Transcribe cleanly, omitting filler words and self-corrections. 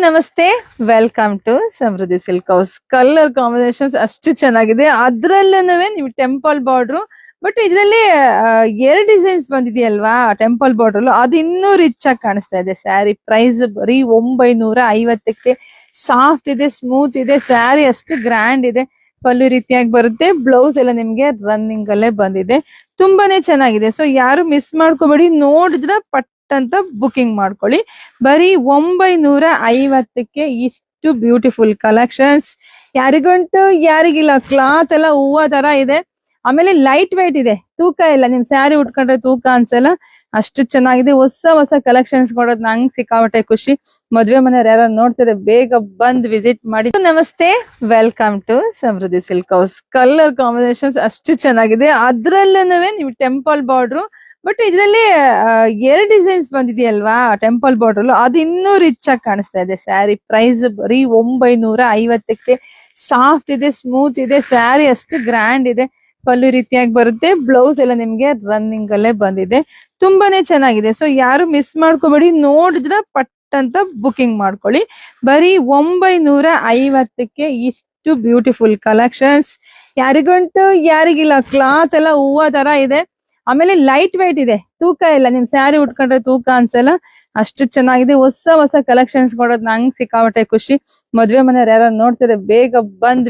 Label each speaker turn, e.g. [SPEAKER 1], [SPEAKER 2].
[SPEAKER 1] ನಮಸ್ತೆ, welcome to Samruddhi silk house. Colour combinations ಅಷ್ಟು ಚೆನ್ನಾಗಿದೆ. ಅದ್ರಲ್ಲೂ ನೀವು ಟೆಂಪಲ್ ಬಾರ್ಡ್ರು, ಬಟ್ ಇದರಲ್ಲಿ ಎರಡು ಡಿಸೈನ್ಸ್ ಬಂದಿದೆಯಲ್ವಾ ಟೆಂಪಲ್ ಬಾರ್ಡರ್, ಅದು ಇನ್ನೂ ರಿಚ್ ಆಗಿ ಕಾಣಿಸ್ತಾ ಇದೆ. ಸ್ಯಾರಿ ಪ್ರೈಸ್ ಬರೀ 950ಕ್ಕೆ. ಸಾಫ್ಟ್ ಇದೆ, ಸ್ಮೂತ್ ಇದೆ, ಸ್ಯಾರಿ ಅಷ್ಟು ಗ್ರ್ಯಾಂಡ್ ಇದೆ. ಪಲ್ಲು ರೀತಿಯಾಗಿ ಬರುತ್ತೆ. ಬ್ಲೌಸ್ ಎಲ್ಲ ನಿಮ್ಗೆ ರನ್ನಿಂಗ್ ಅಲ್ಲೇ ಬಂದಿದೆ. ತುಂಬಾನೇ ಚೆನ್ನಾಗಿದೆ. ಸೊ ಯಾರು ಮಿಸ್ ಮಾಡ್ಕೋಬೇಡಿ, ನೋಡಿದ್ರೆ ಪಟ್ ಅಂತ ಬುಕಿಂಗ್ ಮಾಡ್ಕೊಳ್ಳಿ. ಬರೀ 950ಕ್ಕೆ ಇಷ್ಟು ಬ್ಯೂಟಿಫುಲ್ ಕಲೆಕ್ಷನ್ಸ್. ಯಾರಿಗಂಟು ಯಾರಿಗಿಲ್ಲ. ಕ್ಲಾತ್ ಎಲ್ಲ ಹೂವ ತರ ಇದೆ. ಆಮೇಲೆ ಲೈಟ್ weight ಇದೆ, ತೂಕ ಇಲ್ಲ. ನಿಮ್ ಸ್ಯಾರಿ ಉಟ್ಕೊಂಡ್ರೆ ತೂಕ ಅನ್ಸಲ್ಲ, ಅಷ್ಟು ಚೆನ್ನಾಗಿದೆ. ಹೊಸ ಕಲೆಕ್ಷನ್ಸ್ ಕೊಡೋದು ನಂಗೆ ಸಿಕ್ಕಾಪಟ್ಟೆ ಖುಷಿ. ಮದ್ವೆ ಮನೆಯವ್ರು ಯಾರು ನೋಡ್ತಾರೆ, ಬೇಗ ಬಂದ್ ವಿಸಿಟ್ ಮಾಡಿ. ನಮಸ್ತೆ, welcome to Samruddhi silk house. Colour combinations ಅಷ್ಟು ಚೆನ್ನಾಗಿದೆ. ಅದ್ರಲ್ಲೂ ನೀವು ಟೆಂಪಲ್ ಬಾರ್ಡ್ರು, ಬಟ್ ಇದರಲ್ಲಿ ಎರಡು ಡಿಸೈನ್ಸ್ ಬಂದಿದೆಯಲ್ವಾ ಟೆಂಪಲ್ ಬಾರ್ಡರ್, ಅದು ಇನ್ನೂ ರಿಚ್ ಆಗಿ ಕಾಣಿಸ್ತಾ ಇದೆ. ಸ್ಯಾರಿ ಪ್ರೈಸ್ ಬರೀ 950ಕ್ಕೆ. ಸಾಫ್ಟ್ ಇದೆ, ಸ್ಮೂತ್ ಇದೆ, ಸ್ಯಾರಿ ಅಷ್ಟು ಗ್ರ್ಯಾಂಡ್ ಇದೆ. ಪಲ್ಲು ರೀತಿಯಾಗಿ ಬರುತ್ತೆ. ಬ್ಲೌಸ್ ಎಲ್ಲ ನಿಮ್ಗೆ ರನ್ನಿಂಗ್ ಅಲ್ಲೇ ಬಂದಿದೆ. ತುಂಬಾನೇ ಚೆನ್ನಾಗಿದೆ. ಸೊ ಯಾರು ಮಿಸ್ ಮಾಡ್ಕೋಬೇಡಿ, ನೋಡಿದ್ರೆ ಪಟ್ ಅಂತ ಬುಕಿಂಗ್ ಮಾಡ್ಕೊಳ್ಳಿ. ಬರೀ 950ಕ್ಕೆ ಇಷ್ಟು ಬ್ಯೂಟಿಫುಲ್ ಕಲೆಕ್ಷನ್ಸ್. ಯಾರಿಗಂಟು ಯಾರಿಗಿಲ್ಲ. ಕ್ಲಾತ್ ಎಲ್ಲ ಹೂವ ತರ ಇದೆ. ಆಮೇಲೆ ಲೈಟ್ weight ಇದೆ, ತೂಕ ಇಲ್ಲ. ನಿಮ್ ಸ್ಯಾರಿ ಉಟ್ಕೊಂಡ್ರೆ ತೂಕ ಅನ್ಸಲ್ಲ, ಅಷ್ಟು ಚೆನ್ನಾಗಿದೆ. ಹೊಸ ಕಲೆಕ್ಷನ್ಸ್ ಕೊಡೋದು ನಂಗೆ ಸಿಕ್ಕಾಪಟ್ಟೆ ಖುಷಿ. ಮದ್ವೆ ಮನೆಯವ್ರು ಯಾರು ನೋಡ್ತಾರೆ, ಬೇಗ ಬಂದ್